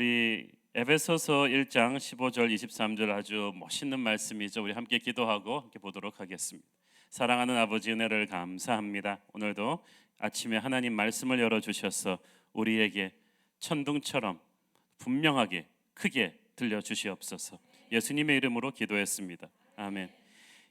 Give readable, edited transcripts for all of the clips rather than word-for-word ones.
우리 에베소서 1장 15절 23절 아주 멋있는 말씀이죠. 우리 함께 기도하고 함께 보도록 하겠습니다. 사랑하는 아버지, 은혜를 감사합니다. 오늘도 아침에 하나님 말씀을 열어주셔서 우리에게 천둥처럼 분명하게 크게 들려주시옵소서. 예수님의 이름으로 기도했습니다. 아멘.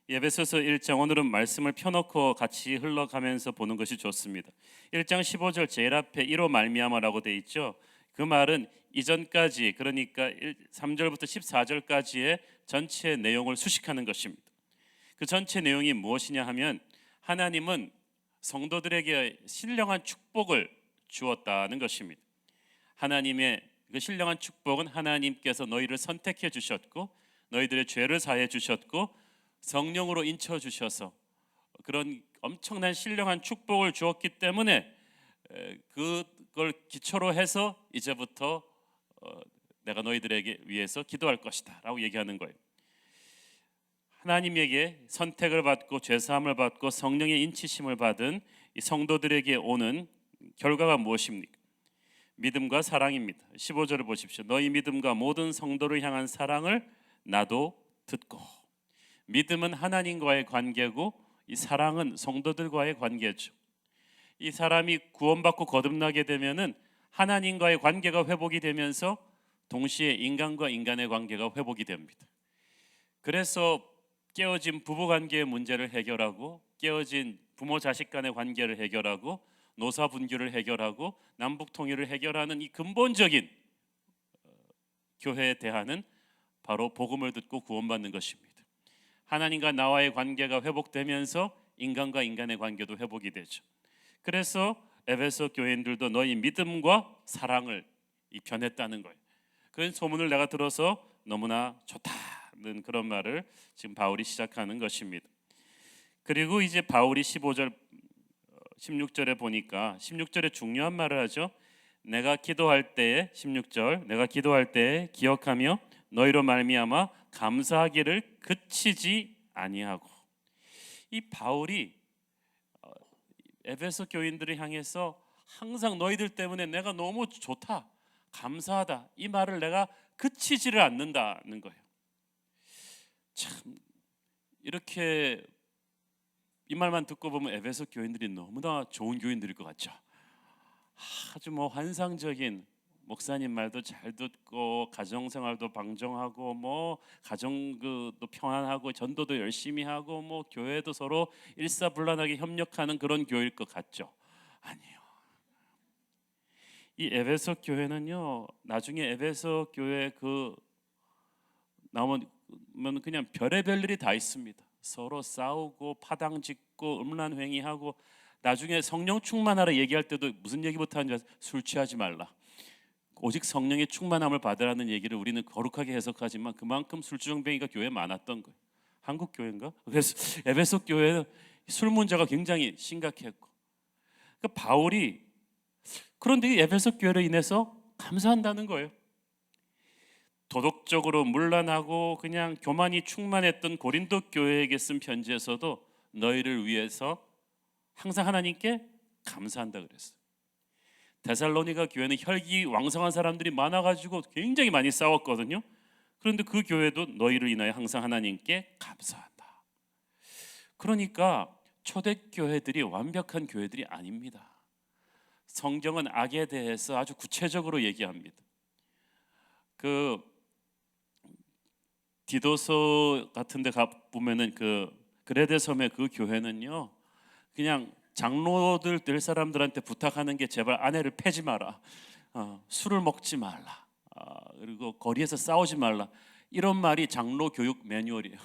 에베소서 1장, 오늘은 말씀을 펴놓고 같이 흘러가면서 보는 것이 좋습니다. 1장 15절 제일 앞에 이로 말미암아라고 돼 있죠. 그 말은 이전까지, 그러니까 3절부터 14절까지의 전체 내용을 수식하는 것입니다. 그 전체 내용이 무엇이냐 하면 하나님은 성도들에게 신령한 축복을 주었다는 것입니다. 하나님의 그 신령한 축복은 하나님께서 너희를 선택해 주셨고 너희들의 죄를 사해 주셨고 성령으로 인쳐 주셔서 그런 엄청난 신령한 축복을 주었기 때문에 그걸 기초로 해서 이제부터 내가 너희들에게 위해서 기도할 것이다 라고 얘기하는 거예요. 하나님에게 선택을 받고 죄사함을 받고 성령의 인치심을 받은 이 성도들에게 오는 결과가 무엇입니까? 믿음과 사랑입니다. 15절을 보십시오. 너희 믿음과 모든 성도를 향한 사랑을 나도 듣고. 믿음은 하나님과의 관계고 이 사랑은 성도들과의 관계죠. 이 사람이 구원받고 거듭나게 되면은 하나님과의 관계가 회복이 되면서 동시에 인간과 인간의 관계가 회복이 됩니다. 그래서 깨어진 부부 관계의 문제를 해결하고 깨어진 부모 자식 간의 관계를 해결하고 노사 분규를 해결하고 남북 통일을 해결하는 이 근본적인 교회에 대한은 바로 복음을 듣고 구원받는 것입니다. 하나님과 나와의 관계가 회복되면서 인간과 인간의 관계도 회복이 되죠. 그래서 에베소 교인들도 너희 믿음과 사랑을 변했다는 거예요. 그런 소문을 내가 들어서 너무나 좋다는 그런 말을 지금 바울이 시작하는 것입니다. 그리고 이제 바울이 15절 16절에 보니까 16절에 중요한 말을 하죠. 내가 기도할 때에 16절 내가 기도할 때에 기억하며 너희로 말미암아 감사하기를 그치지 아니하고. 이 바울이 에베소 교인들을 향해서 항상 너희들 때문에 내가 너무 좋다, 감사하다 이 말을 내가 그치지를 않는다는 거예요. 참 이렇게 이 말만 듣고 보면 에베소 교인들이 너무나 좋은 교인들일 것 같죠. 아주 환상적인 목사님 말도 잘 듣고 가정생활도 방정하고 가정도 평안하고 전도도 열심히 하고 교회도 서로 일사불란하게 협력하는 그런 교회일 것 같죠. 아니요. 이 에베소 교회는요, 나중에 에베소 교회 나오면 그냥 별의별 일이 다 있습니다. 서로 싸우고 파당짓고 음란행위하고 나중에 성령 충만하라 얘기할 때도 무슨 얘기부터 하는지 술 취하지 말라. 오직 성령의 충만함을 받으라는 얘기를 우리는 거룩하게 해석하지만 그만큼 술주정뱅이가 교회에 많았던 거예요. 한국 교회인가? 그래서 에베소 교회는 술 문제가 굉장히 심각했고, 그러니까 바울이 그런데 이 에베소 교회로 인해서 감사한다는 거예요. 도덕적으로 문란하고 그냥 교만이 충만했던 고린도 교회에게 쓴 편지에서도 너희를 위해서 항상 하나님께 감사한다 그랬어요. 데살로니가 교회는 혈기왕성한 사람들이 많아가지고 굉장히 많이 싸웠거든요. 그런데 그 교회도 너희를 인하여 항상 하나님께 감사한다. 그러니까 초대교회들이 완벽한 교회들이 아닙니다. 성경은 악에 대해서 아주 구체적으로 얘기합니다. 디도서 같은 데 가보면은 그레데 섬의 그 교회는요, 그냥 장로들 될 사람들한테 부탁하는 게 제발 아내를 패지 마라, 술을 먹지 말라, 그리고 거리에서 싸우지 말라, 이런 말이 장로 교육 매뉴얼이에요.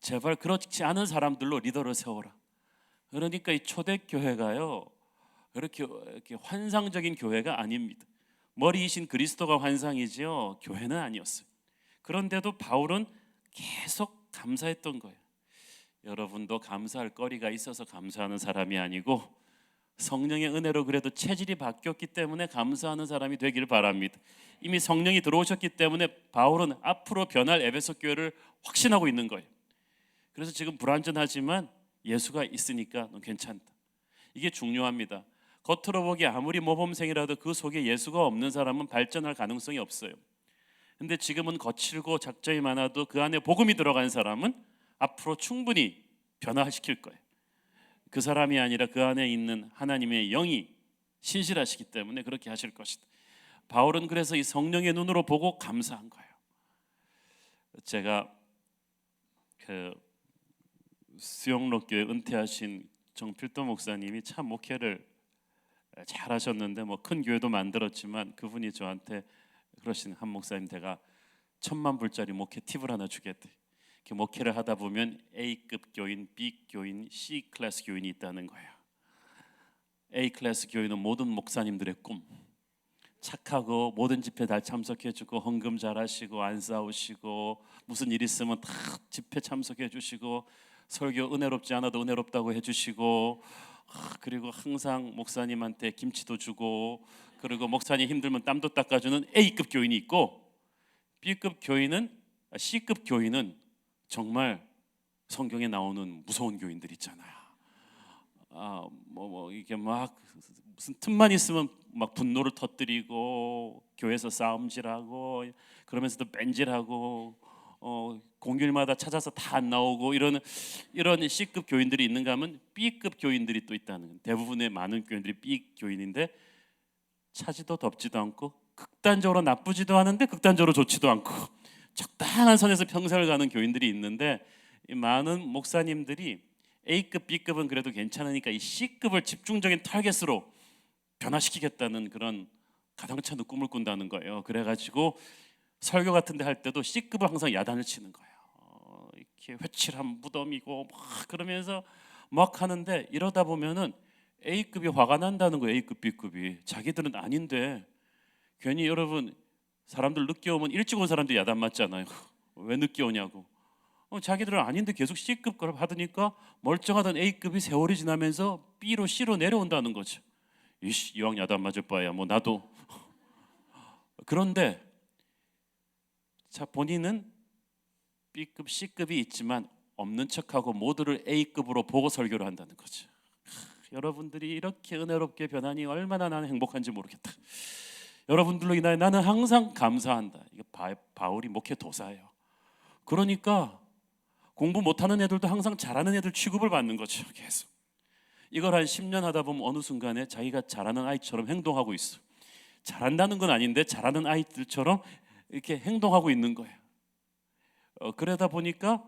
제발 그렇지 않은 사람들로 리더를 세워라. 그러니까 이 초대교회가요 이렇게 환상적인 교회가 아닙니다. 머리이신 그리스도가 환상이지요, 교회는 아니었어요. 그런데도 바울은 계속 감사했던 거예요. 여러분도 감사할 거리가 있어서 감사하는 사람이 아니고 성령의 은혜로 그래도 체질이 바뀌었기 때문에 감사하는 사람이 되기를 바랍니다. 이미 성령이 들어오셨기 때문에 바울은 앞으로 변할 에베소 교회를 확신하고 있는 거예요. 그래서 지금 불완전하지만 예수가 있으니까 넌 괜찮다. 이게 중요합니다. 겉으로 보기 아무리 모범생이라도 그 속에 예수가 없는 사람은 발전할 가능성이 없어요. 근데 지금은 거칠고 작정이 많아도 그 안에 복음이 들어간 사람은 앞으로 충분히 변화시킬 거예요. 그 사람이 아니라 그 안에 있는 하나님의 영이 신실하시기 때문에 그렇게 하실 것이다. 바울은 그래서 이 성령의 눈으로 보고 감사한 거예요. 제가 그 수영록교회 은퇴하신 정필도 목사님이 참 목회를 잘하셨는데 뭐 큰 교회도 만들었지만 그분이 저한테 그러신 한 목사님, 내가 1,000,000불짜리 목회 팁을 하나 주겠대. 목회를 하다 보면 A급 교인, B 교인, C 클래스 교인이 있다는 거예요. A 클래스 교인은 모든 목사님들의 꿈. 착하고 모든 집회 다 참석해주고 헌금 잘하시고 안 싸우시고 무슨 일 있으면 다 집회 참석해주시고 설교 은혜롭지 않아도 은혜롭다고 해주시고 그리고 항상 목사님한테 김치도 주고 그리고 목사님 힘들면 땀도 닦아주는 A급 교인이 있고, B급 교인은 C급 교인은 정말 성경에 나오는 무서운 교인들 있잖아요. 이게 막 무슨 틈만 있으면 막 분노를 터뜨리고 교회에서 싸움질하고 그러면서도 뺀질하고 공휴일마다 찾아서 다 안 나오고 이런 C급 교인들이 있는가 하면 B급 교인들이 또 있다는 거예요. 대부분의 많은 교인들이 B 교인인데 차지도 덥지도 않고 극단적으로 나쁘지도 않은데 극단적으로 좋지도 않고 적당한 선에서 평생을 가는 교인들이 있는데, 이 많은 목사님들이 A급, B급은 그래도 괜찮으니까 이 C급을 집중적인 타겟으로 변화시키겠다는 그런 가당찮은 꿈을 꾼다는 거예요. 그래가지고 설교 같은 데 할 때도 C급을 항상 야단을 치는 거예요. 이렇게 회칠한 무덤이고 막 그러면서 막 하는데, 이러다 보면은 A급이 화가 난다는 거예요. A급, B급이. 자기들은 아닌데. 괜히 여러분 사람들 늦게 오면 일찍 온 사람들이 야단 맞잖아요. 왜 늦게 오냐고. 자기들은 아닌데 계속 C급 걸 받으니까 멀쩡하던 A급이 세월이 지나면서 B로 C로 내려온다는 거죠. 이왕 야단 맞을 바에야 뭐 나도. 그런데 자, 본인은 B급, C급이 있지만 없는 척하고 모두를 A급으로 보고 설교를 한다는 거죠. 여러분들이 이렇게 은혜롭게 변하니 얼마나 나는 행복한지 모르겠다. 여러분들로 인하여 나는 항상 감사한다. 이게 바울이 목회 도사예요. 그러니까 공부 못하는 애들도 항상 잘하는 애들 취급을 받는 거죠. 계속 이걸 한 10년 하다 보면 어느 순간에 자기가 잘하는 아이처럼 행동하고 있어. 잘한다는 건 아닌데 잘하는 아이들처럼 이렇게 행동하고 있는 거예요. 그러다 보니까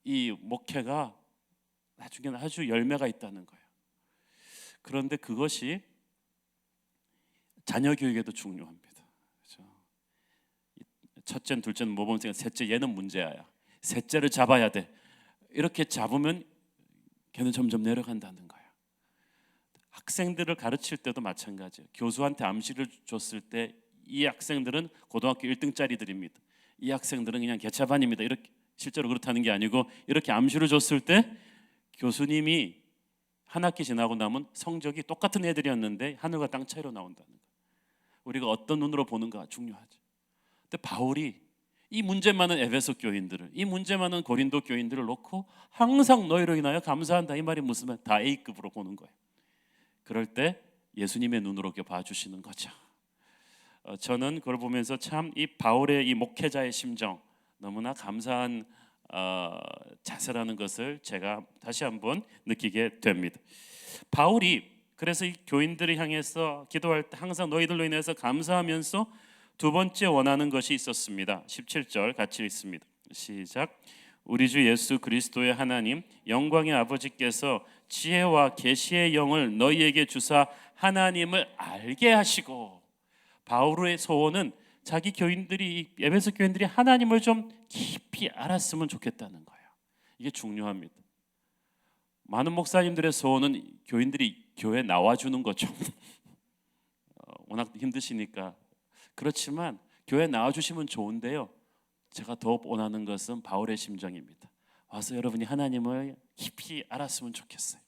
이 목회가 나중에는 아주 열매가 있다는 거예요. 그런데 그것이 자녀 교육에도 중요합니다. 그렇죠? 첫째는 둘째는 모범생, 셋째 얘는 문제야. 셋째를 잡아야 돼. 이렇게 잡으면 걔는 점점 내려간다는 거예요. 학생들을 가르칠 때도 마찬가지예요. 교수한테 암시를 줬을 때 이 학생들은 고등학교 1등짜리들입니다. 이 학생들은 그냥 개차반입니다. 이렇게 실제로 그렇다는 게 아니고, 이렇게 암시를 줬을 때 교수님이 한 학기 지나고 나면 성적이 똑같은 애들이었는데 하늘과 땅 차이로 나온다는 거예요. 우리가 어떤 눈으로 보는가 중요하죠. 근데 바울이 이 문제 많은 에베소 교인들을, 이 문제 많은 고린도 교인들을 놓고 항상 너희로 인하여 감사한다, 이 말이 무슨 말? 다 A급으로 보는 거예요. 그럴 때 예수님의 눈으로 이렇게 봐주시는 거죠. 저는 그걸 보면서 참 이 바울의 이 목회자의 심정, 너무나 감사한 자세라는 것을 제가 다시 한번 느끼게 됩니다. 바울이 그래서 이 교인들을 향해서 기도할 때 항상 너희들로 인해서 감사하면서 두 번째 원하는 것이 있었습니다. 17절 같이 읽습니다. 시작. 우리 주 예수 그리스도의 하나님 영광의 아버지께서 지혜와 계시의 영을 너희에게 주사 하나님을 알게 하시고. 바울의 소원은 자기 교인들이, 에베소 교인들이 하나님을 좀 깊이 알았으면 좋겠다는 거예요. 이게 중요합니다. 많은 목사님들의 소원은 교인들이 교회 나와주는 거죠. 워낙 힘드시니까. 그렇지만 교회 나와주시면 좋은데요, 제가 더 원하는 것은 바울의 심정입니다. 와서 여러분이 하나님을 깊이 알았으면 좋겠어요.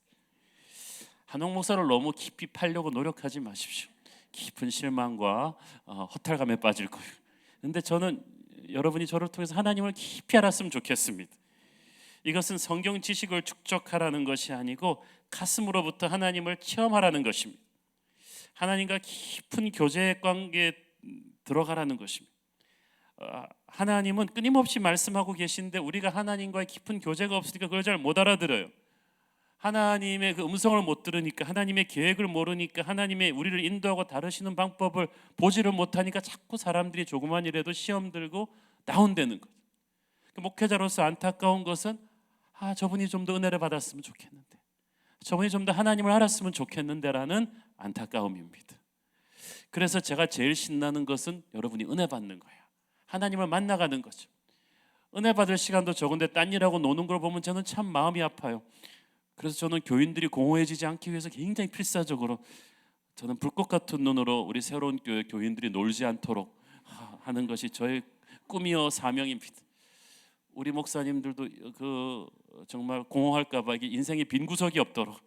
한옥 목사를 너무 깊이 팔려고 노력하지 마십시오. 깊은 실망과 허탈감에 빠질 거예요. 근데 저는 여러분이 저를 통해서 하나님을 깊이 알았으면 좋겠습니다. 이것은 성경 지식을 축적하라는 것이 아니고 가슴으로부터 하나님을 체험하라는 것입니다. 하나님과 깊은 교제 관계에 들어가라는 것입니다. 하나님은 끊임없이 말씀하고 계신데 우리가 하나님과의 깊은 교제가 없으니까 그걸 잘 못 알아들어요. 하나님의 그 음성을 못 들으니까, 하나님의 계획을 모르니까, 하나님의 우리를 인도하고 다루시는 방법을 보지를 못하니까 자꾸 사람들이 조그만 일에도 시험 들고 다운되는 거죠. 목회자로서 안타까운 것은 저분이 좀 더 은혜를 받았으면 좋겠는데, 저분이 좀 더 하나님을 알았으면 좋겠는데라는 안타까움입니다. 그래서 제가 제일 신나는 것은 여러분이 은혜 받는 거예요. 하나님을 만나가는 거죠. 은혜 받을 시간도 적은데 딴 일하고 노는 걸 보면 저는 참 마음이 아파요. 그래서 저는 교인들이 공허해지지 않기 위해서 굉장히 필사적으로 저는 불꽃 같은 눈으로 우리 새로운 교회 교인들이 놀지 않도록 하는 것이 저의 꿈이요 사명입니다. 우리 목사님들도 그 정말 공허할까 봐 이게 인생에 빈 구석이 없도록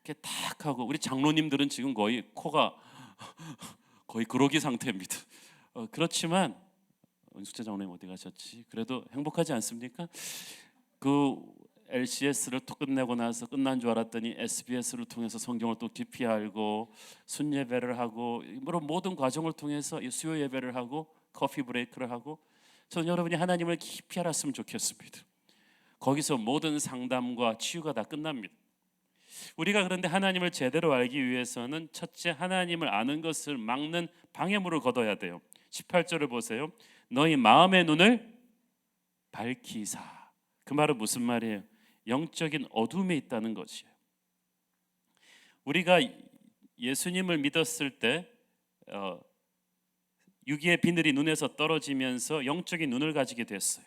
이렇게 탁 하고, 우리 장로님들은 지금 거의 코가 거의 그러기 상태입니다. 그렇지만 은숙재 장로님 어디 가셨지? 그래도 행복하지 않습니까? 그 LCS를 또 끝내고 나서 끝난 줄 알았더니 SBS를 통해서 성경을 또 깊이 알고 순예배를 하고 모든 과정을 통해서 수요 예배를 하고 커피 브레이크를 하고, 저는 여러분이 하나님을 깊이 알았으면 좋겠습니다. 거기서 모든 상담과 치유가 다 끝납니다. 우리가 그런데 하나님을 제대로 알기 위해서는 첫째, 하나님을 아는 것을 막는 방해물을 걷어야 돼요. 18절을 보세요. 너희 마음의 눈을 밝히사. 그 말은 무슨 말이에요? 영적인 어둠에 있다는 것이에요. 우리가 예수님을 믿었을 때 유기의 비늘이 눈에서 떨어지면서 영적인 눈을 가지게 됐어요.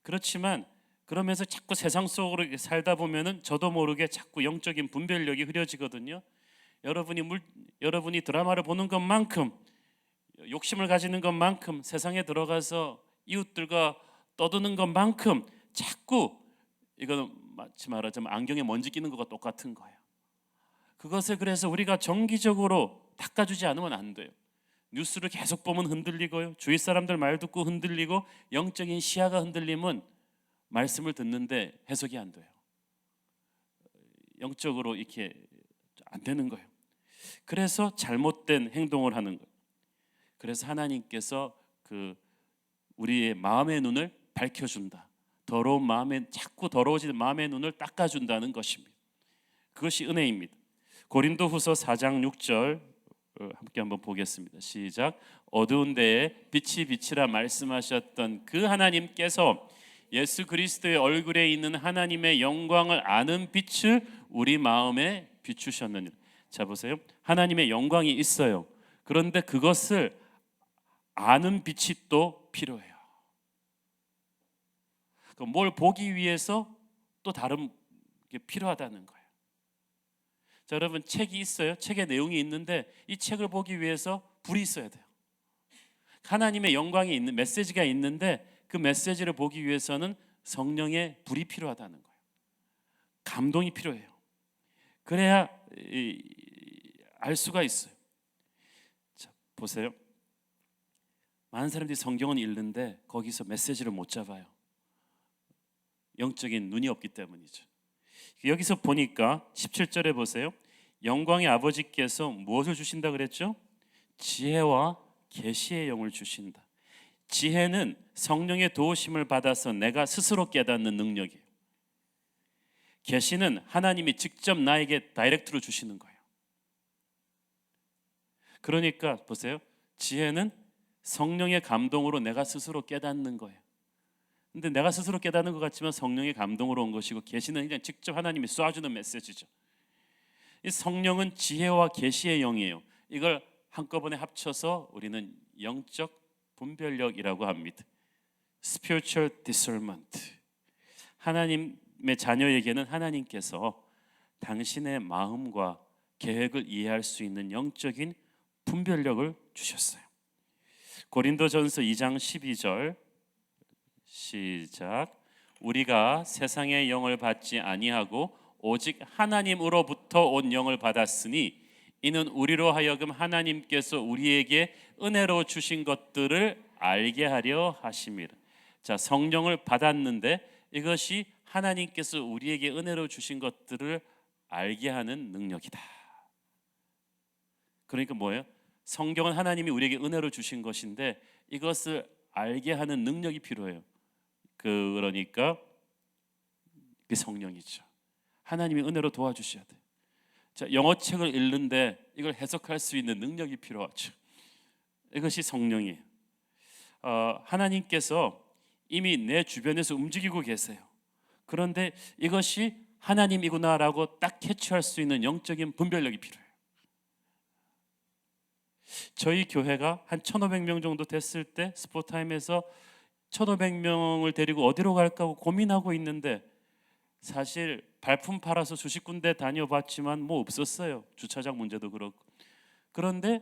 그렇지만 그러면서 자꾸 세상 속으로 살다 보면은 저도 모르게 자꾸 영적인 분별력이 흐려지거든요. 여러분이 드라마를 보는 것만큼, 욕심을 가지는 것만큼, 세상에 들어가서 이웃들과 떠드는 것만큼 자꾸, 이거는 마치 말하자면 안경에 먼지 끼는 것과 똑같은 거예요. 그것을 그래서 우리가 정기적으로 닦아주지 않으면 안 돼요. 뉴스를 계속 보면 흔들리고요, 주위 사람들 말 듣고 흔들리고, 영적인 시야가 흔들리면 말씀을 듣는데 해석이 안 돼요. 영적으로 이렇게 안 되는 거예요. 그래서 잘못된 행동을 하는 거예요. 그래서 하나님께서 우리의 마음의 눈을 밝혀준다. 더러운 마음에, 자꾸 더러워지는 마음의 눈을 닦아준다는 것입니다. 그것이 은혜입니다. 고린도후서 4장 6절 함께 한번 보겠습니다. 시작. 어두운 데에 빛이 비치라 말씀하셨던 그 하나님께서 예수 그리스도의 얼굴에 있는 하나님의 영광을 아는 빛을 우리 마음에 비추셨느니라. 자 보세요. 하나님의 영광이 있어요. 그런데 그것을 아는 빛이 또 필요해요. 뭘 보기 위해서 또 다른 게 필요하다는 거예요. 자, 여러분, 책이 있어요. 책에 내용이 있는데 이 책을 보기 위해서 불이 있어야 돼요. 하나님의 영광이 있는 메시지가 있는데 그 메시지를 보기 위해서는 성령의 불이 필요하다는 거예요. 감동이 필요해요. 그래야 알 수가 있어요. 자, 보세요. 많은 사람들이 성경은 읽는데 거기서 메시지를 못 잡아요. 영적인 눈이 없기 때문이죠. 여기서 보니까 17절에 보세요. 영광의 아버지께서 무엇을 주신다 그랬죠? 지혜와 계시의 영을 주신다. 지혜는 성령의 도우심을 받아서 내가 스스로 깨닫는 능력이에요. 계시는 하나님이 직접 나에게 다이렉트로 주시는 거예요. 그러니까 보세요. 지혜는 성령의 감동으로 내가 스스로 깨닫는 거예요. 근데 내가 스스로 깨닫는 것 같지만 성령의 감동으로 온 것이고, 계시는 그냥 직접 하나님이 쏴주는 메시지죠. 이 성령은 지혜와 계시의 영이에요. 이걸 한꺼번에 합쳐서 우리는 영적 분별력이라고 합니다. Spiritual discernment. 하나님의 자녀에게는 하나님께서 당신의 마음과 계획을 이해할 수 있는 영적인 분별력을 주셨어요. 고린도전서 2장 12절 시작. 우리가 세상의 영을 받지 아니하고 오직 하나님으로부터 온 영을 받았으니 이는 우리로 하여금 하나님께서 우리에게 은혜로 주신 것들을 알게 하려 하심이라. 자, 성령을 받았는데 이것이 하나님께서 우리에게 은혜로 주신 것들을 알게 하는 능력이다. 그러니까 뭐예요? 성경은 하나님이 우리에게 은혜로 주신 것인데 이것을 알게 하는 능력이 필요해요. 그러니까 그 성령이죠. 하나님이 은혜로 도와주셔야 돼요. 자, 영어책을 읽는데 이걸 해석할 수 있는 능력이 필요하죠. 이것이 성령이에요. 하나님께서 이미 내 주변에서 움직이고 계세요. 그런데 이것이 하나님이구나라고 딱 캐치할 수 있는 영적인 분별력이 필요해요. 저희 교회가 한 1,500명 정도 됐을 때 스포타임에서 1,500명을 데리고 어디로 갈까 하고 고민하고 있는데 사실 발품 팔아서 수십 군데 다녀봤지만 뭐 없었어요. 주차장 문제도 그렇고. 그런데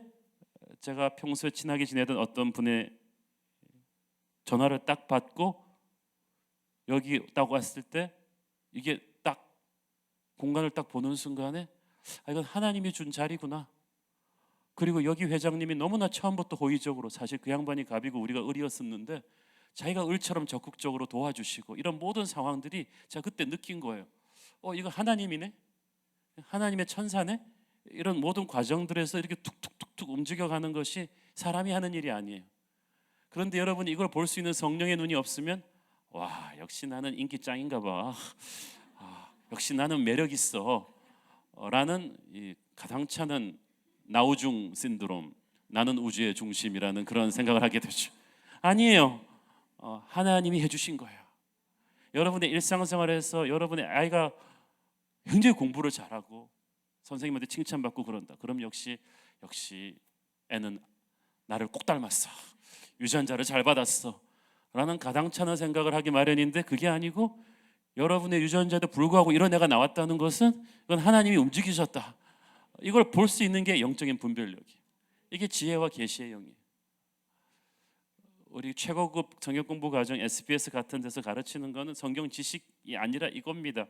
제가 평소에 친하게 지내던 어떤 분의 전화를 딱 받고 여기 딱 왔을 때 이게 딱 공간을 딱 보는 순간에 이건 하나님이 준 자리구나. 그리고 여기 회장님이 너무나 처음부터 호의적으로, 사실 그 양반이 갑이고 우리가 을이었었는데 자기가 을처럼 적극적으로 도와주시고 이런 모든 상황들이 제가 그때 느낀 거예요. 이거 하나님이네, 하나님의 천사네. 이런 모든 과정들에서 이렇게 툭툭툭툭 움직여가는 것이 사람이 하는 일이 아니에요. 그런데 여러분, 이걸 볼 수 있는 성령의 눈이 없으면 와, 역시 나는 인기 짱인가 봐, 역시 나는 매력 있어 라는 이 가당찮은 나우중 신드롬, 나는 우주의 중심이라는 그런 생각을 하게 되죠. 아니에요. 하나님이 해주신 거예요. 여러분의 일상생활에서 여러분의 아이가 굉장히 공부를 잘하고 선생님한테 칭찬받고 그런다. 그럼 역시 애는 나를 꼭 닮았어, 유전자를 잘 받았어 라는 가당찮은 생각을 하기 마련인데, 그게 아니고 여러분의 유전자에도 불구하고 이런 애가 나왔다는 것은 그건 하나님이 움직이셨다. 이걸 볼 수 있는 게 영적인 분별력이에요. 이게 지혜와 계시의 영이에요. 우리 최고급 성경 공부 과정 SBS 같은 데서 가르치는 거는 성경 지식이 아니라 이겁니다.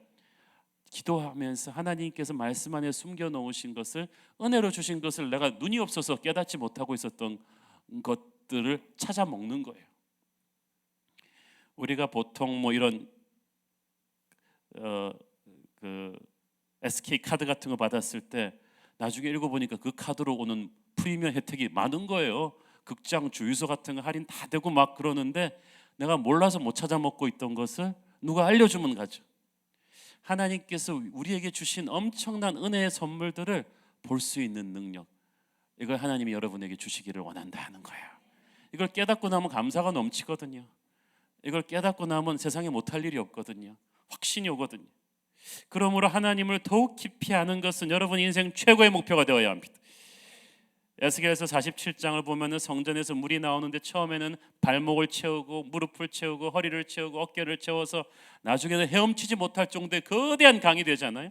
기도하면서 하나님께서 말씀 안에 숨겨 놓으신 것을, 은혜로 주신 것을 내가 눈이 없어서 깨닫지 못하고 있었던 것들을 찾아 먹는 거예요. 우리가 보통 뭐 이런 그 SK 카드 같은 거 받았을 때 나중에 읽어보니까 그 카드로 오는 프리미엄 혜택이 많은 거예요. 극장 주유소 같은 거 할인 다 되고 막 그러는데 내가 몰라서 못 찾아 먹고 있던 것을 누가 알려주면 가죠. 하나님께서 우리에게 주신 엄청난 은혜의 선물들을 볼 수 있는 능력, 이걸 하나님이 여러분에게 주시기를 원한다 하는 거예요. 이걸 깨닫고 나면 감사가 넘치거든요. 이걸 깨닫고 나면 세상에 못할 일이 없거든요. 확신이 오거든요. 그러므로 하나님을 더욱 깊이 아는 것은 여러분 인생 최고의 목표가 되어야 합니다. 에스겔서 47장을 보면은 성전에서 물이 나오는데 처음에는 발목을 채우고 무릎을 채우고 허리를 채우고 어깨를 채워서 나중에는 헤엄치지 못할 정도의 거대한 강이 되잖아요.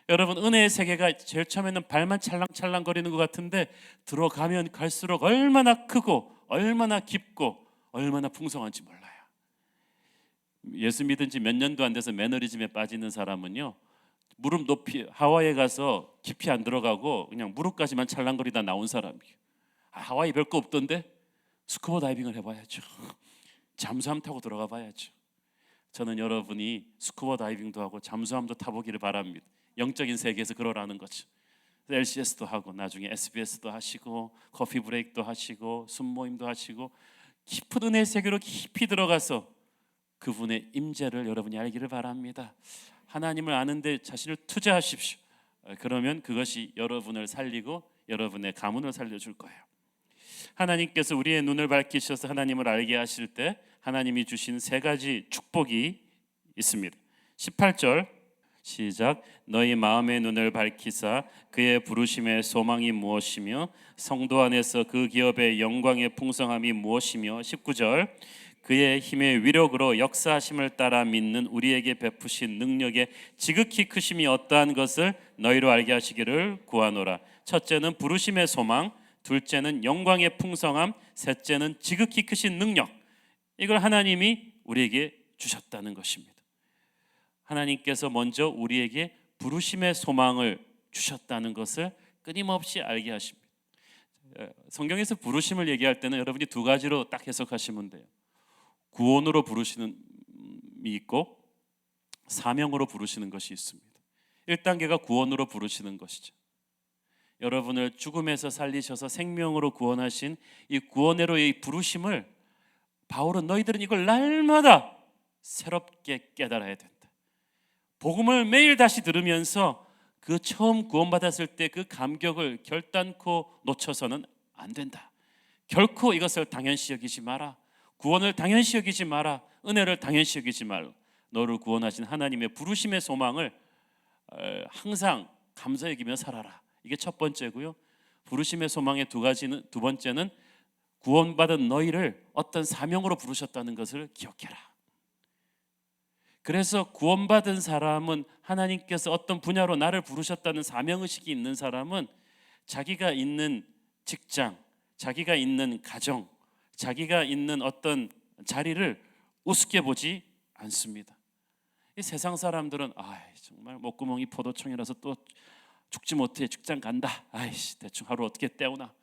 여러분, 은혜의 세계가 제일 처음에는 발만 찰랑찰랑 거리는 것 같은데 들어가면 갈수록 얼마나 크고 얼마나 깊고 얼마나 풍성한지 몰라요. 예수 믿은 지 몇 년도 안 돼서 매너리즘에 빠지는 사람은요, 무릎 높이 하와이에 가서 깊이 안 들어가고 그냥 무릎까지만 찰랑거리다 나온 사람이에요. 하와이 별거 없던데 스쿠버 다이빙을 해봐야죠. 잠수함 타고 들어가 봐야죠. 저는 여러분이 스쿠버 다이빙도 하고 잠수함도 타보기를 바랍니다. 영적인 세계에서 그러라는 거죠. LCS도 하고 나중에 SBS도 하시고 커피 브레이크도 하시고 순모임도 하시고 깊은 은혜의 세계로 깊이 들어가서 그분의 임재를 여러분이 알기를 바랍니다. 하나님을 아는데 자신을 투자하십시오. 그러면 그것이 여러분을 살리고 여러분의 가문을 살려줄 거예요. 하나님께서 우리의 눈을 밝히셔서 하나님을 알게 하실 때 하나님이 주신 세 가지 축복이 있습니다. 18절 시작. 너희 마음의 눈을 밝히사 그의 부르심의 소망이 무엇이며 성도 안에서 그 기업의 영광의 풍성함이 무엇이며 19절 그의 힘의 위력으로 역사하심을 따라 믿는 우리에게 베푸신 능력의 지극히 크심이 어떠한 것을 너희로 알게 하시기를 구하노라. 첫째는 부르심의 소망, 둘째는 영광의 풍성함, 셋째는 지극히 크신 능력. 이걸 하나님이 우리에게 주셨다는 것입니다. 하나님께서 먼저 우리에게 부르심의 소망을 주셨다는 것을 끊임없이 알게 하십니다. 성경에서 부르심을 얘기할 때는 여러분이 두 가지로 딱 해석하시면 돼요. 구원으로 부르시는 이 있고 사명으로 부르시는 것이 있습니다. 1단계가 구원으로 부르시는 것이죠. 여러분을 죽음에서 살리셔서 생명으로 구원하신 이 구원으로의 부르심을 바울은 너희들은 이걸 날마다 새롭게 깨달아야 된다. 복음을 매일 다시 들으면서 그 처음 구원받았을 때 그 감격을 결단코 놓쳐서는 안 된다. 결코 이것을 당연시 여기지 마라. 구원을 당연시 여기지 마라. 은혜를 당연시 여기지 말라. 너를 구원하신 하나님의 부르심의 소망을 항상 감사 여기며 살아라. 이게 첫 번째고요. 부르심의 소망의 두 번째는 구원받은 너희를 어떤 사명으로 부르셨다는 것을 기억해라. 그래서 구원받은 사람은 하나님께서 어떤 분야로 나를 부르셨다는 사명의식이 있는 사람은 자기가 있는 직장, 자기가 있는 가정, 자기가 있는 어떤 자리를 우습게 보지 않습니다. 이 세상 사람들은 정말 목구멍이 포도청이라서 또 죽지 못해 직장 간다. 대충 하루 어떻게 때우나.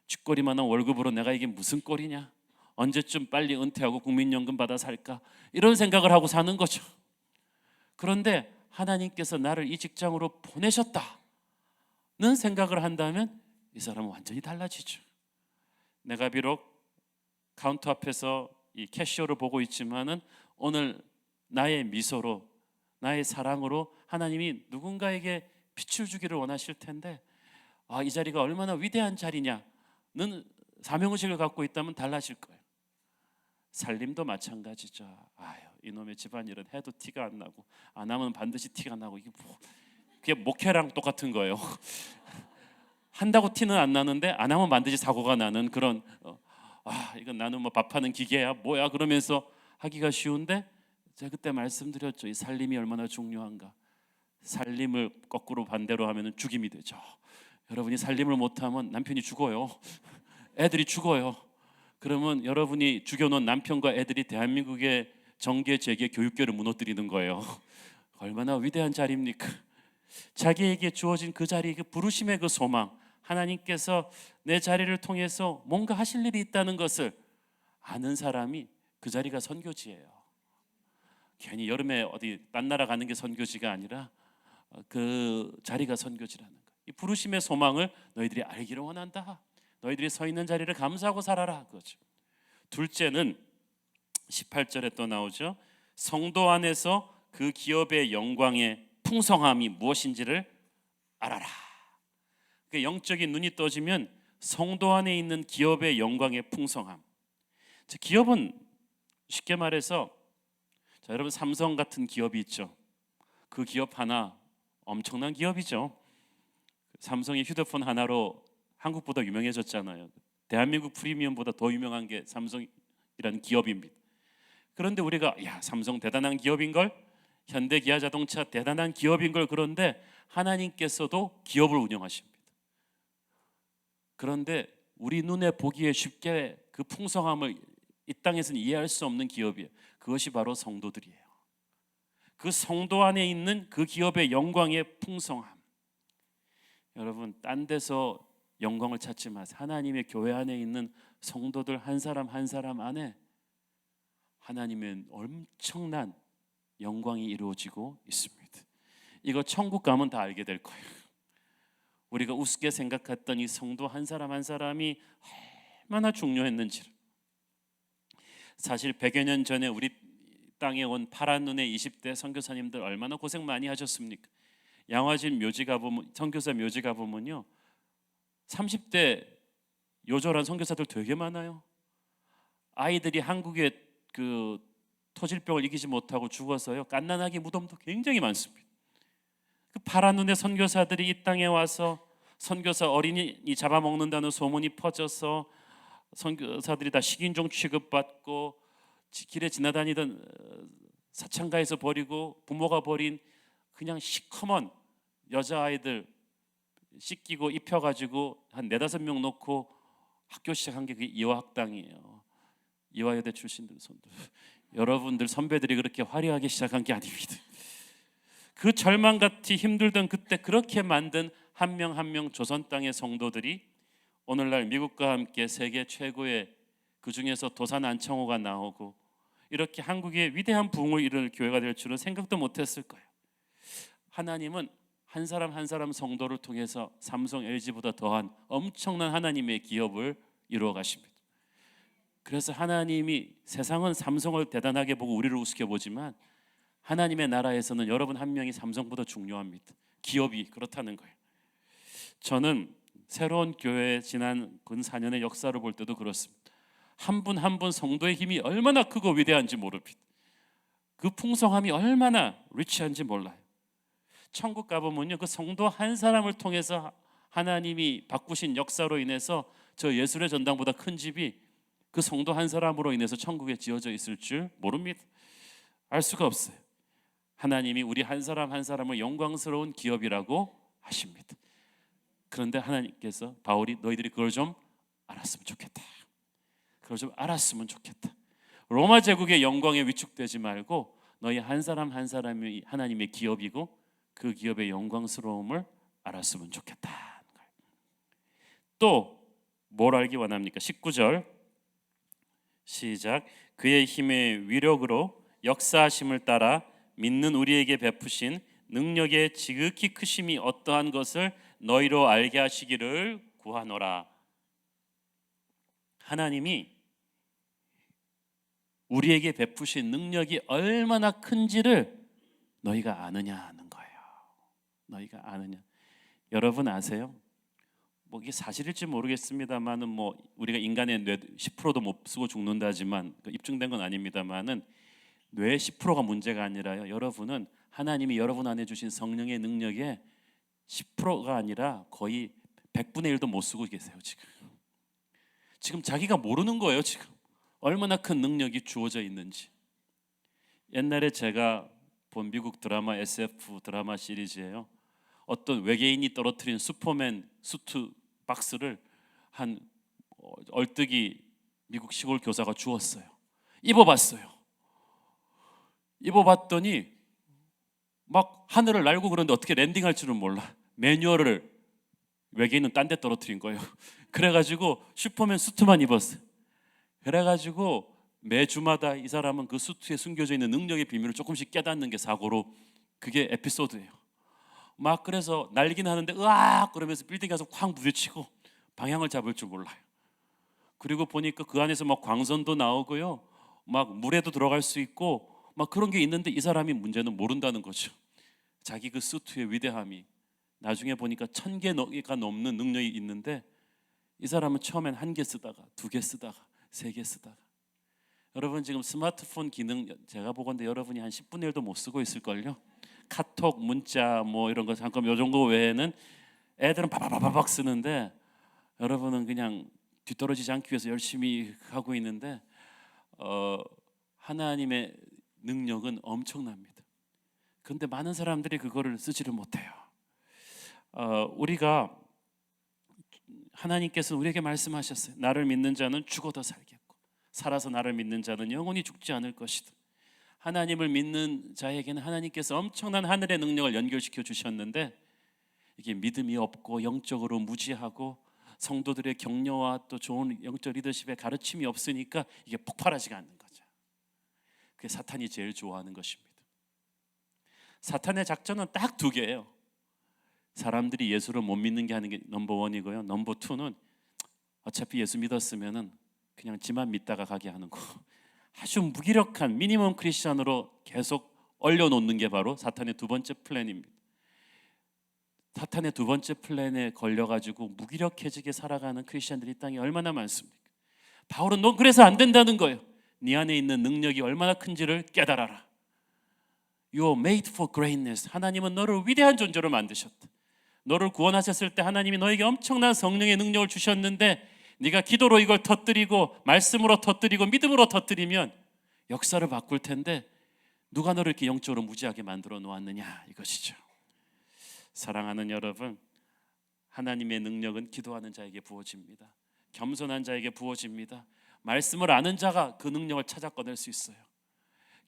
쥐꼬리만한 월급으로 내가 이게 무슨 꼴이냐. 언제쯤 빨리 은퇴하고 국민연금 받아 살까. 이런 생각을 하고 사는 거죠. 그런데 하나님께서 나를 이 직장으로 보내셨다는 생각을 한다면 이 사람은 완전히 달라지죠. 내가 비록 카운터 앞에서 이 캐시어를 보고 있지만은 오늘 나의 미소로, 나의 사랑으로 하나님이 누군가에게 빛을 주기를 원하실 텐데 이 자리가 얼마나 위대한 자리냐는 사명의식을 갖고 있다면 달라질 거예요. 살림도 마찬가지죠. 이놈의 집안일은 해도 티가 안 나고 안 하면 반드시 티가 나고 그게 목회랑 똑같은 거예요. 한다고 티는 안 나는데 안 하면 반드시 사고가 나는 그런 이건 나는 뭐 밥하는 기계야 뭐야 그러면서 하기가 쉬운데 제가 그때 말씀드렸죠. 이 살림이 얼마나 중요한가. 살림을 거꾸로 반대로 하면 죽임이 되죠. 여러분이 살림을 못하면 남편이 죽어요. 애들이 죽어요. 그러면 여러분이 죽여놓은 남편과 애들이 대한민국의 정계, 재계, 교육계를 무너뜨리는 거예요. 얼마나 위대한 자리입니까? 자기에게 주어진 그 자리, 그 부르심의 그 소망, 하나님께서 내 자리를 통해서 뭔가 하실 일이 있다는 것을 아는 사람이 그 자리가 선교지예요. 괜히 여름에 어디 딴 나라 가는 게 선교지가 아니라 그 자리가 선교지라는 거예요. 이 부르심의 소망을 너희들이 알기를 원한다. 너희들이 서 있는 자리를 감사하고 살아라 그거죠. 둘째는 18절에 또 나오죠. 성도 안에서 그 기업의 영광의 풍성함이 무엇인지를 알아라. 그 영적인 눈이 떠지면 성도 안에 있는 기업의 영광의 풍성함. 기업은 쉽게 말해서 여러분 삼성 같은 기업이 있죠. 그 기업 하나 엄청난 기업이죠. 삼성이 휴대폰 하나로 한국보다 유명해졌잖아요. 대한민국 프리미엄보다 더 유명한 게 삼성이라는 기업입니다. 그런데 우리가 삼성 대단한 기업인걸, 현대기아자동차 대단한 기업인걸, 그런데 하나님께서도 기업을 운영하십니다. 그런데 우리 눈에 보기에 쉽게 그 풍성함을 이 땅에서는 이해할 수 없는 기업이에요. 그것이 바로 성도들이에요. 그 성도 안에 있는 그 기업의 영광의 풍성함. 여러분 딴 데서 영광을 찾지 마세요. 하나님의 교회 안에 있는 성도들 한 사람 한 사람 안에 하나님의 엄청난 영광이 이루어지고 있습니다. 이거 천국 가면 다 알게 될 거예요. 우리가 우습게 생각했던 이 성도 한 사람 한 사람이 얼마나 중요했는지를. 사실 100여 년 전에 우리 땅에 온 파란 눈의 20대 선교사님들 얼마나 고생 많이 하셨습니까? 양화진 묘지 가보면, 선교사 묘지 가보면요 30대 요절한 선교사들 되게 많아요. 아이들이 한국의 그 토질병을 이기지 못하고 죽어서요 갓난아기 무덤도 굉장히 많습니다. 그 파란 눈의 선교사들이 이 땅에 와서 선교사 어린이 잡아먹는다는 소문이 퍼져서 선교사들이 다 식인종 취급받고 길에 지나다니던 사창가에서 버리고 부모가 버린 그냥 시커먼 여자아이들 씻기고 입혀가지고 한 4-5명 놓고 학교 시작한 게 그게 이화학당이에요. 이화여대 출신들 손들 여러분들 선배들이 그렇게 화려하게 시작한 게 아닙니다. 그 절망같이 힘들던 그때 그렇게 만든 한 명 한 명 조선 땅의 성도들이 오늘날 미국과 함께 세계 최고의 그 중에서 도산 안창호가 나오고 이렇게 한국의 위대한 부흥을 이룰 교회가 될 줄은 생각도 못했을 거예요. 하나님은 한 사람 한 사람 성도를 통해서 삼성, LG보다 더한 엄청난 하나님의 기업을 이루어 가십니다. 그래서 하나님이 세상은 삼성을 대단하게 보고 우리를 우습게 보지만 하나님의 나라에서는 여러분 한 명이 삼성보다 중요합니다. 기업이 그렇다는 거예요. 저는 새로운 교회 지난 근 4년의 역사를 볼 때도 그렇습니다. 한 분 한 분 성도의 힘이 얼마나 크고 위대한지 모릅니다. 그 풍성함이 얼마나 리치한지 몰라요. 천국 가보면요, 그 성도 한 사람을 통해서 하나님이 바꾸신 역사로 인해서 저 예술의 전당보다 큰 집이 그 성도 한 사람으로 인해서 천국에 지어져 있을 줄 모릅니다. 알 수가 없어요. 하나님이 우리 한 사람 한 사람을 영광스러운 기업이라고 하십니다. 그런데 하나님께서 바울이 너희들이 그걸 좀 알았으면 좋겠다. 그걸 좀 알았으면 좋겠다. 로마 제국의 영광에 위축되지 말고 너희 한 사람 한 사람이 하나님의 기업이고 그 기업의 영광스러움을 알았으면 좋겠다. 또 뭘 알기 원합니까? 19절 시작. 그의 힘의 위력으로 역사하심을 따라 믿는 우리에게 베푸신 능력의 지극히 크심이 어떠한 것을 너희로 알게 하시기를 구하노라. 하나님이 우리에게 베푸신 능력이 얼마나 큰지를 너희가 아느냐 하는 거예요. 너희가 아느냐. 여러분 아세요? 뭐 이게 사실일지 모르겠습니다만은 뭐 우리가 인간의 뇌 10%도 못 쓰고 죽는다지만 입증된 건 아닙니다만은 뇌 10%가 문제가 아니라요. 여러분은 하나님이 여러분 안에 주신 성령의 능력의 10%가 아니라 거의 100분의 1도 못 쓰고 계세요. 지금 자기가 모르는 거예요. 지금 얼마나 큰 능력이 주어져 있는지. 옛날에 제가 본 미국 드라마 SF 드라마 시리즈예요. 어떤 외계인이 떨어뜨린 슈퍼맨 수트 박스를 한 얼뜨기 미국 시골 교사가 주었어요. 입어봤어요. 입어봤더니 막 하늘을 날고 그러는데 어떻게 랜딩할 줄은 몰라. 매뉴얼을 외계인은 딴 데 떨어뜨린 거예요. 그래가지고 슈퍼맨 수트만 입었어요. 그래가지고 매주마다 이 사람은 그 수트에 숨겨져 있는 능력의 비밀을 조금씩 깨닫는 게 사고로 그게 에피소드예요. 막 그래서 날긴 하는데 으악 그러면서 빌딩 가서 쾅 부딪히고 방향을 잡을 줄 몰라요. 그리고 보니까 그 안에서 막 광선도 나오고요, 막 물에도 들어갈 수 있고 막 그런 게 있는데 이 사람이 문제는 모른다는 거죠. 자기 그 수트의 위대함이. 나중에 보니까 1000개가 넘는 능력이 있는데 이 사람은 처음엔 1개 쓰다가 2개 쓰다가 3개 쓰다가. 여러분 지금 스마트폰 기능 제가 보건데 여러분이 한 10분의 1도 못 쓰고 있을걸요. 카톡, 문자 뭐 이런 거 잠깐 요 정도 외에는 애들은 바바바박 쓰는데 여러분은 그냥 뒤떨어지지 않기 위해서 열심히 하고 있는데 하나님의 능력은 엄청납니다. 그런데 많은 사람들이 그거를 쓰지를 못해요. 우리가 하나님께서 우리에게 말씀하셨어요. 나를 믿는 자는 죽어도 살겠고 살아서 나를 믿는 자는 영원히 죽지 않을 것이다. 하나님을 믿는 자에게는 하나님께서 엄청난 하늘의 능력을 연결시켜 주셨는데 이게 믿음이 없고 영적으로 무지하고 성도들의 격려와 또 좋은 영적 리더십의 가르침이 없으니까 이게 폭발하지가 않는 거죠. 그게 사탄이 제일 좋아하는 것입니다. 사탄의 작전은 딱 2개예요. 사람들이 예수를 못 믿는 게 하는 게 넘버 1이고요. 넘버 2는 어차피 예수 믿었으면은 그냥 지만 믿다가 가게 하는 거. 아주 무기력한 미니멈 크리스천으로 계속 얼려놓는 게 바로 사탄의 2번째 플랜입니다. 사탄의 2번째 플랜에 걸려가지고 무기력해지게 살아가는 크리스천들이 이 땅에 얼마나 많습니까? 바울은 넌 그래서 안 된다는 거예요. 네 안에 있는 능력이 얼마나 큰지를 깨달아라. You are made for greatness. 하나님은 너를 위대한 존재로 만드셨다. 너를 구원하셨을 때 하나님이 너에게 엄청난 성령의 능력을 주셨는데 네가 기도로 이걸 터뜨리고 말씀으로 터뜨리고 믿음으로 터뜨리면 역사를 바꿀 텐데 누가 너를 이렇게 영적으로 무지하게 만들어 놓았느냐 이것이죠. 사랑하는 여러분, 하나님의 능력은 기도하는 자에게 부어집니다. 겸손한 자에게 부어집니다. 말씀을 아는 자가 그 능력을 찾아 꺼낼 수 있어요.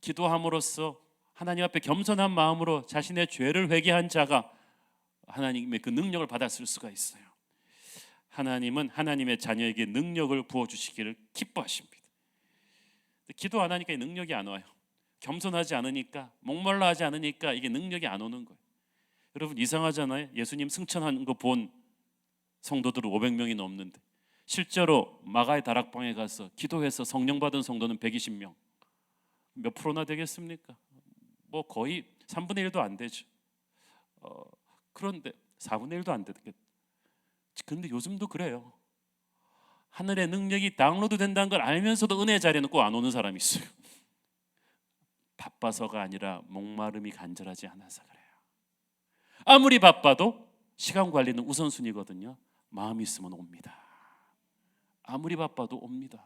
기도함으로써 하나님 앞에 겸손한 마음으로 자신의 죄를 회개한 자가 하나님의 그 능력을 받았을 수가 있어요. 하나님은 하나님의 자녀에게 능력을 부어주시기를 기뻐하십니다. 기도 안 하니까 능력이 안 와요. 겸손하지 않으니까, 목말라 하지 않으니까 이게 능력이 안 오는 거예요. 여러분 이상하잖아요. 예수님 승천하는 거 본 성도들은 500명이 넘는데 실제로 마가의 다락방에 가서 기도해서 성령 받은 성도는 120명. 몇 프로나 되겠습니까? 뭐 거의 3분의 1도 안 되죠. 그런데 4분의 1도 안 되겠다. 그런데 요즘도 그래요. 하늘의 능력이 다운로드 된다는 걸 알면서도 은혜의 자리에는 꼭 안 오는 사람이 있어요. 바빠서가 아니라 목마름이 간절하지 않아서 그래요. 아무리 바빠도 시간 관리는 우선순위거든요. 마음이 있으면 옵니다. 아무리 바빠도 옵니다.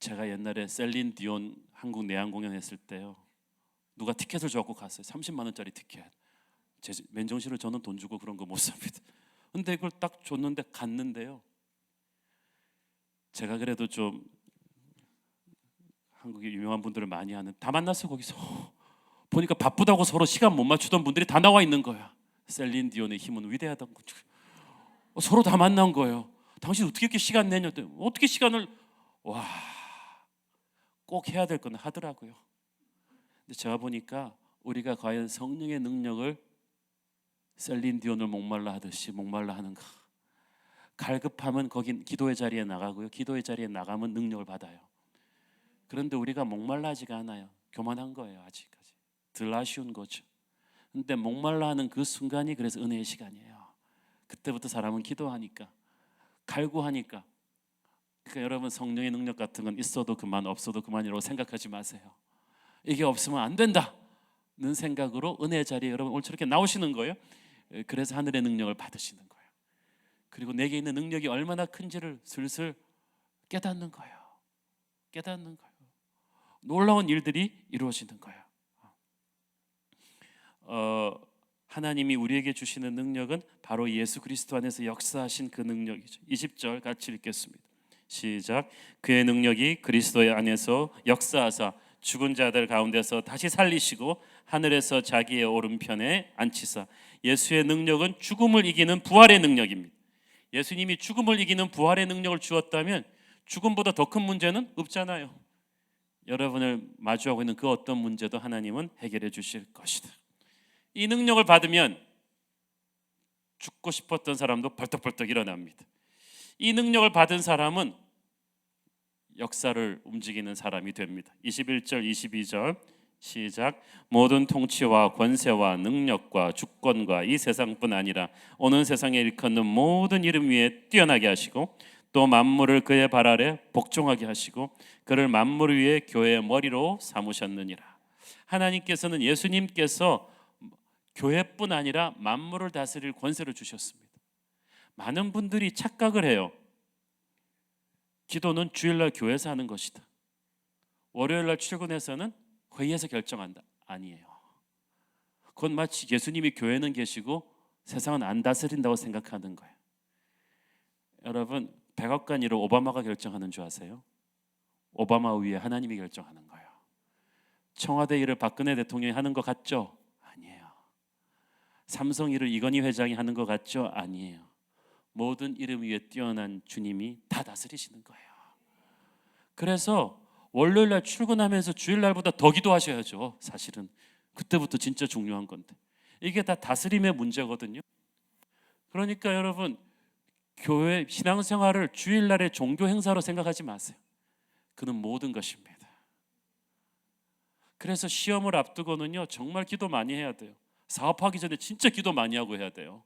제가 옛날에 셀린 디온 한국 내한 공연 했을 때요, 누가 티켓을 줘갖고 갔어요. 30만 원짜리 티켓. 맨정신으로 저는 돈 주고 그런 거 못 삽니다. 근데 이걸 딱 줬는데 갔는데요, 제가 그래도 좀 한국에 유명한 분들을 많이 아는, 다 만났어요. 거기서 보니까 바쁘다고 서로 시간 못 맞추던 분들이 다 나와 있는 거야. 셀린 디온의 힘은 위대하다는 거죠. 서로 다 만난 거예요. 당신 어떻게 이렇게 시간 내냐? 어떻게 시간을, 와, 꼭 해야 될 건 하더라고요. 근데 제가 보니까 우리가 과연 성령의 능력을 셀린 디온을 목말라 하듯이 목말라 하는가? 갈급하면 거긴 기도의 자리에 나가고요, 기도의 자리에 나가면 능력을 받아요. 그런데 우리가 목말라하지가 않아요. 교만한 거예요. 아직까지 덜 아쉬운 거죠. 근데 목말라 하는 그 순간이 그래서 은혜의 시간이에요. 그때부터 사람은 기도하니까, 갈구하니까. 그러니까 여러분 성령의 능력 같은 건 있어도 그만 없어도 그만이라고 생각하지 마세요. 이게 없으면 안 된다는 생각으로 은혜의 자리에 여러분 오늘 저렇게 나오시는 거예요. 그래서 하늘의 능력을 받으시는 거예요. 그리고 내게 있는 능력이 얼마나 큰지를 슬슬 깨닫는 거예요. 깨닫는 거예요. 놀라운 일들이 이루어지는 거예요. 하나님이 우리에게 주시는 능력은 바로 예수 그리스도 안에서 역사하신 그 능력이죠. 20절 같이 읽겠습니다. 시작. 그의 능력이 그리스도의 안에서 역사하사 죽은 자들 가운데서 다시 살리시고 하늘에서 자기의 오른편에 앉히사. 예수의 능력은 죽음을 이기는 부활의 능력입니다. 예수님이 죽음을 이기는 부활의 능력을 주었다면 죽음보다 더 큰 문제는 없잖아요. 여러분을 마주하고 있는 그 어떤 문제도 하나님은 해결해 주실 것이다. 이 능력을 받으면 죽고 싶었던 사람도 벌떡벌떡 일어납니다. 이 능력을 받은 사람은 역사를 움직이는 사람이 됩니다. 21절 22절 시작. 모든 통치와 권세와 능력과 주권과 이 세상뿐 아니라 오는 세상에 일컫는 모든 이름 위에 뛰어나게 하시고 또 만물을 그의 발 아래 복종하게 하시고 그를 만물 위에 교회의 머리로 삼으셨느니라. 하나님께서는 예수님께서 교회뿐 아니라 만물을 다스릴 권세를 주셨습니다. 많은 분들이 착각을 해요. 기도는 주일날 교회에서 하는 것이다. 월요일날 출근해서는 회의에서 결정한다. 아니에요. 그건 마치 예수님이 교회는 계시고 세상은 안 다스린다고 생각하는 거예요. 여러분 백악관 일을 오바마가 결정하는 줄 아세요? 오바마 위에 하나님이 결정하는 거예요. 청와대 일을 박근혜 대통령이 하는 것 같죠? 아니에요. 삼성 일을 이건희 회장이 하는 것 같죠? 아니에요. 모든 이름 위에 뛰어난 주님이 다 다스리시는 거예요. 그래서 월요일날 출근하면서 주일날보다 더 기도하셔야죠. 사실은 그때부터 진짜 중요한 건데 이게 다 다스림의 문제거든요. 그러니까 여러분 교회 신앙생활을 주일날의 종교 행사로 생각하지 마세요. 그는 모든 것입니다. 그래서 시험을 앞두고는요 정말 기도 많이 해야 돼요. 사업하기 전에 진짜 기도 많이 하고 해야 돼요.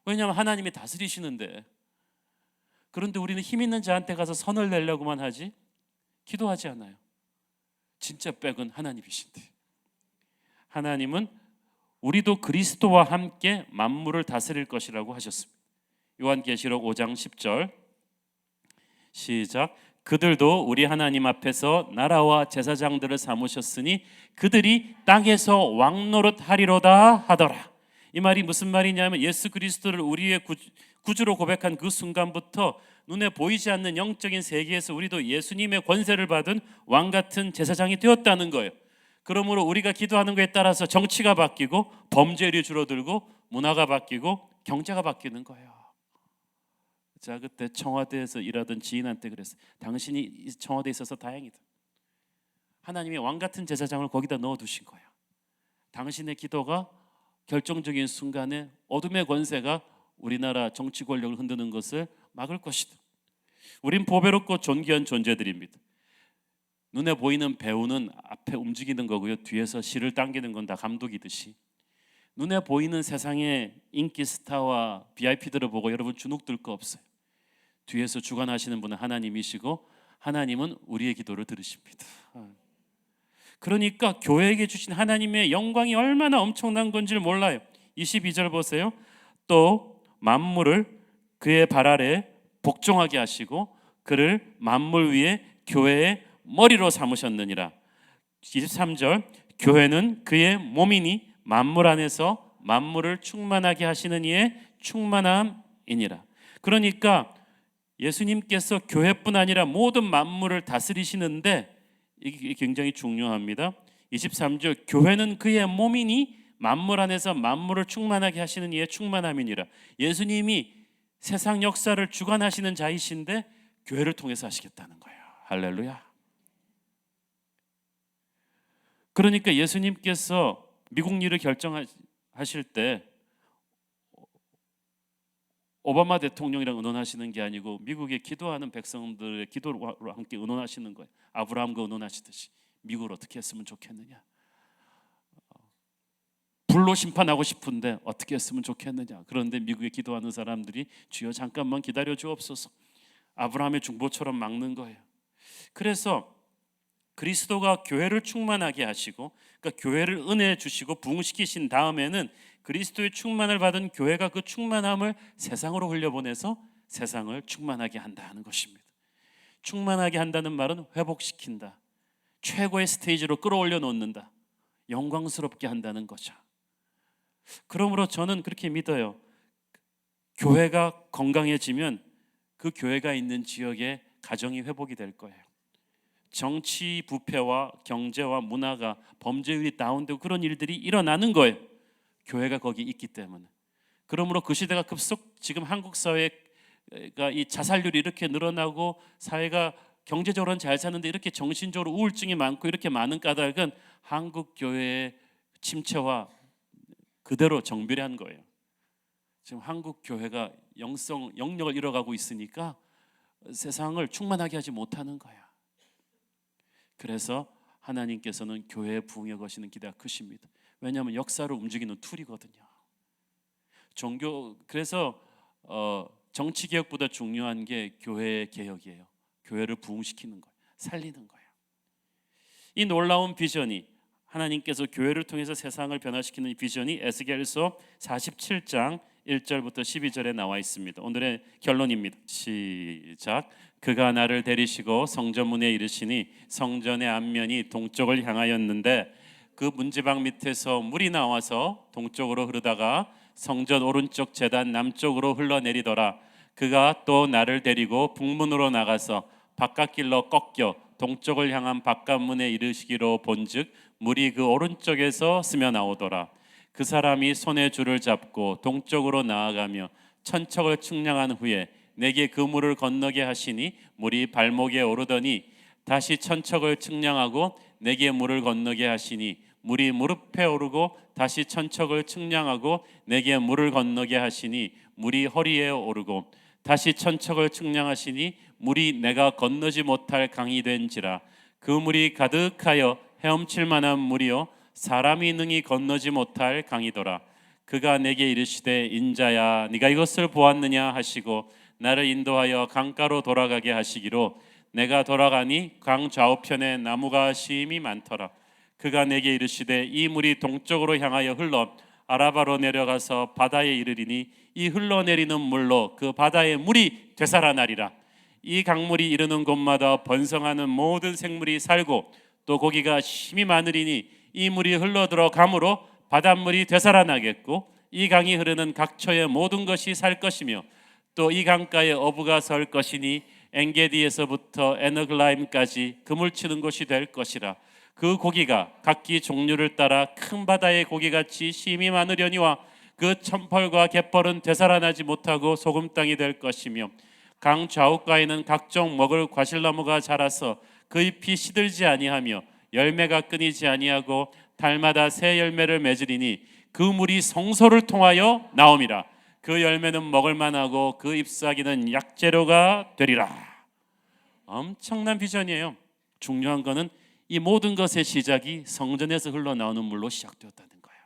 왜냐하면 하나님이 다스리시는데. 그런데 우리는 힘 있는 자한테 가서 선을 내려고만 하지 기도하지 않아요. 진짜 백은 하나님이신데. 하나님은 우리도 그리스도와 함께 만물을 다스릴 것이라고 하셨습니다. 요한계시록 5장 10절 시작. 그들도 우리 하나님 앞에서 나라와 제사장들을 삼으셨으니 그들이 땅에서 왕노릇하리로다 하더라. 이 말이 무슨 말이냐면 예수 그리스도를 우리의 구주로 고백한 그 순간부터 눈에 보이지 않는 영적인 세계에서 우리도 예수님의 권세를 받은 왕 같은 제사장이 되었다는 거예요. 그러므로 우리가 기도하는 것에 따라서 정치가 바뀌고 범죄율이 줄어들고 문화가 바뀌고 경제가 바뀌는 거예요. 제가 그때 청와대에서 일하던 지인한테 그랬어요. 당신이 이 청와대에 있어서 다행이다. 하나님이 왕 같은 제사장을 거기다 넣어두신 거야. 당신의 기도가 결정적인 순간에 어둠의 권세가 우리나라 정치 권력을 흔드는 것을 막을 것이다. 우린 보배롭고 존귀한 존재들입니다. 눈에 보이는 배우는 앞에 움직이는 거고요. 뒤에서 실을 당기는 건 다 감독이듯이 눈에 보이는 세상의 인기 스타와 VIP들을 보고 여러분 주눅 들 거 없어요. 뒤에서 주관하시는 분은 하나님이시고 하나님은 우리의 기도를 들으십니다. 그러니까 교회에게 주신 하나님의 영광이 얼마나 엄청난 건지를 몰라요. 22절 보세요. 또 만물을 그의 발 아래 복종하게 하시고 그를 만물 위에 교회의 머리로 삼으셨느니라. 23절 교회는 그의 몸이니 만물 안에서 만물을 충만하게 하시는 이의 충만함이니라. 그러니까 예수님께서 교회뿐 아니라 모든 만물을 다스리시는데 이게 굉장히 중요합니다. 23절 교회는 그의 몸이니 만물 안에서 만물을 충만하게 하시는 이의 충만함이니라. 예수님이 세상 역사를 주관하시는 자이신데 교회를 통해서 하시겠다는 거예요. 할렐루야. 그러니까 예수님께서 미국 일을 결정하실 때 오바마 대통령이랑 의논하시는 게 아니고 미국에 기도하는 백성들의 기도와 함께 의논하시는 거예요. 아브라함과 의논하시듯이 미국을 어떻게 했으면 좋겠느냐, 불로 심판하고 싶은데 어떻게 했으면 좋겠느냐. 그런데 미국에 기도하는 사람들이 주여 잠깐만 기다려 주옵소서, 아브라함의 중보처럼 막는 거예요. 그래서 그리스도가 교회를 충만하게 하시고, 그러니까 교회를 은혜 주시고 부흥시키신 다음에는 그리스도의 충만을 받은 교회가 그 충만함을 세상으로 흘려보내서 세상을 충만하게 한다는 것입니다. 충만하게 한다는 말은 회복시킨다, 최고의 스테이지로 끌어올려 놓는다, 영광스럽게 한다는 거죠. 그러므로 저는 그렇게 믿어요. 교회가 건강해지면 그 교회가 있는 지역의 가정이 회복이 될 거예요. 정치 부패와 경제와 문화가 범죄율이 다운되고 그런 일들이 일어나는 거예요. 교회가 거기 있기 때문에. 그러므로 그 시대가 급속 지금 한국 사회가 이 자살률이 이렇게 늘어나고 사회가 경제적으로는 잘 사는데 이렇게 정신적으로 우울증이 많고 이렇게 많은 까닭은 한국 교회의 침체와 그대로 정비례한 거예요. 지금 한국 교회가 영역을 잃어가고 있으니까 세상을 충만하게 하지 못하는 거야. 그래서 하나님께서는 교회의 부흥에 거시는 기대가 크십니다. 왜냐하면 역사를 움직이는 툴이거든요. 그래서 정치 개혁보다 중요한 게 교회 개혁이에요. 교회를 부흥시키는 거예요. 살리는 거예요. 이 놀라운 비전이, 하나님께서 교회를 통해서 세상을 변화시키는 비전이 에스겔서 47장 1절부터 12절에 나와 있습니다. 오늘의 결론입니다. 시작. 그가 나를 데리시고 성전문에 이르시니 성전의 앞면이 동쪽을 향하였는데 그 문지방 밑에서 물이 나와서 동쪽으로 흐르다가 성전 오른쪽 제단 남쪽으로 흘러내리더라. 그가 또 나를 데리고 북문으로 나가서 바깥길로 꺾여 동쪽을 향한 바깥문에 이르시기로 본즉 물이 그 오른쪽에서 스며 나오더라. 그 사람이 손에 줄을 잡고 동쪽으로 나아가며 천척을 측량한 후에 내게 그 물을 건너게 하시니 물이 발목에 오르더니 다시 천척을 측량하고 내게 물을 건너게 하시니 물이 무릎에 오르고 다시 천척을 측량하고 내게 물을 건너게 하시니 물이 허리에 오르고 다시 천척을 측량하시니 물이 내가 건너지 못할 강이 된지라. 그 물이 가득하여 헤엄칠 만한 물이요 사람이 능히 건너지 못할 강이더라. 그가 내게 이르시되 인자야 네가 이것을 보았느냐 하시고 나를 인도하여 강가로 돌아가게 하시기로 내가 돌아가니 강 좌우편에 나무가 심이 많더라. 그가 내게 이르시되 이 물이 동쪽으로 향하여 흘러 아라바로 내려가서 바다에 이르리니 이 흘러내리는 물로 그 바다의 물이 되살아나리라. 이 강물이 이르는 곳마다 번성하는 모든 생물이 살고 또 고기가 심이 많으리니 이 물이 흘러들어가므로 바닷물이 되살아나겠고 이 강이 흐르는 각처의 모든 것이 살 것이며 또 이 강가에 어부가 설 것이니 엔게디에서부터 에너글라임까지 그물 치는 곳이 될 것이라. 그 고기가 각기 종류를 따라 큰 바다의 고기같이 심이 많으려니와 그 천펄과 갯벌은 되살아나지 못하고 소금 땅이 될 것이며 강 좌우가에는 각종 먹을 과실나무가 자라서 그 잎이 시들지 아니하며 열매가 끊이지 아니하고 달마다 새 열매를 맺으리니 그 물이 성소를 통하여 나옴이라. 그 열매는 먹을 만하고 그 잎사귀는 약재료가 되리라. 엄청난 비전이에요. 중요한 거는 이 모든 것의 시작이 성전에서 흘러나오는 물로 시작되었다는 거예요.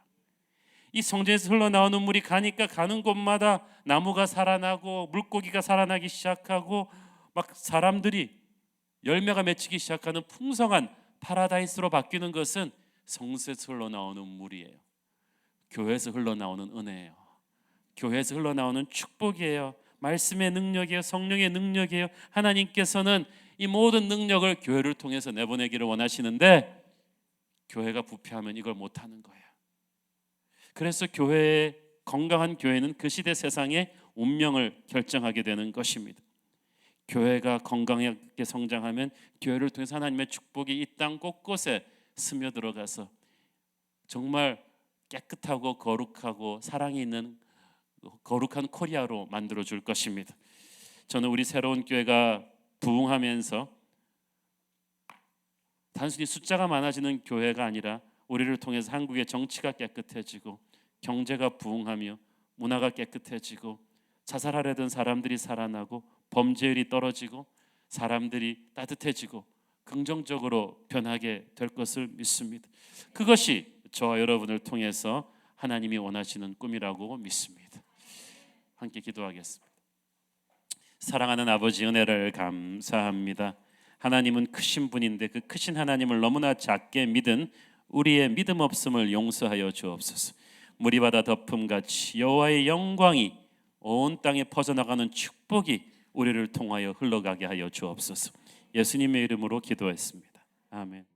이 성전에서 흘러나오는 물이 가니까 가는 곳마다 나무가 살아나고 물고기가 살아나기 시작하고 막 사람들이 열매가 맺히기 시작하는 풍성한 파라다이스로 바뀌는 것은 성소에서 흘러나오는 물이에요. 교회에서 흘러나오는 은혜예요. 교회에서 흘러나오는 축복이에요. 말씀의 능력이에요. 성령의 능력이에요. 하나님께서는 이 모든 능력을 교회를 통해서 내보내기를 원하시는데 교회가 부패하면 이걸 못하는 거예요. 그래서 건강한 교회는 그 시대 세상의 운명을 결정하게 되는 것입니다. 교회가 건강하게 성장하면 교회를 통해서 하나님의 축복이 이 땅 곳곳에 스며들어가서 정말 깨끗하고 거룩하고 사랑이 있는 거룩한 코리아로 만들어 줄 것입니다. 저는 우리 새로운 교회가 부흥하면서 단순히 숫자가 많아지는 교회가 아니라 우리를 통해서 한국의 정치가 깨끗해지고 경제가 부흥하며 문화가 깨끗해지고 자살하려던 사람들이 살아나고 범죄율이 떨어지고 사람들이 따뜻해지고 긍정적으로 변하게 될 것을 믿습니다. 그것이 저와 여러분을 통해서 하나님이 원하시는 꿈이라고 믿습니다. 함께 기도하겠습니다. 사랑하는 아버지, 은혜를 감사합니다. 하나님은 크신 분인데 그 크신 하나님을 너무나 작게 믿은 우리의 믿음 없음을 용서하여 주옵소서. 무리바다 덮음같이 여호와의 영광이 온 땅에 퍼져나가는 축복이 우리를 통하여 흘러가게 하여 주옵소서. 예수님의 이름으로 기도했습니다. 아멘.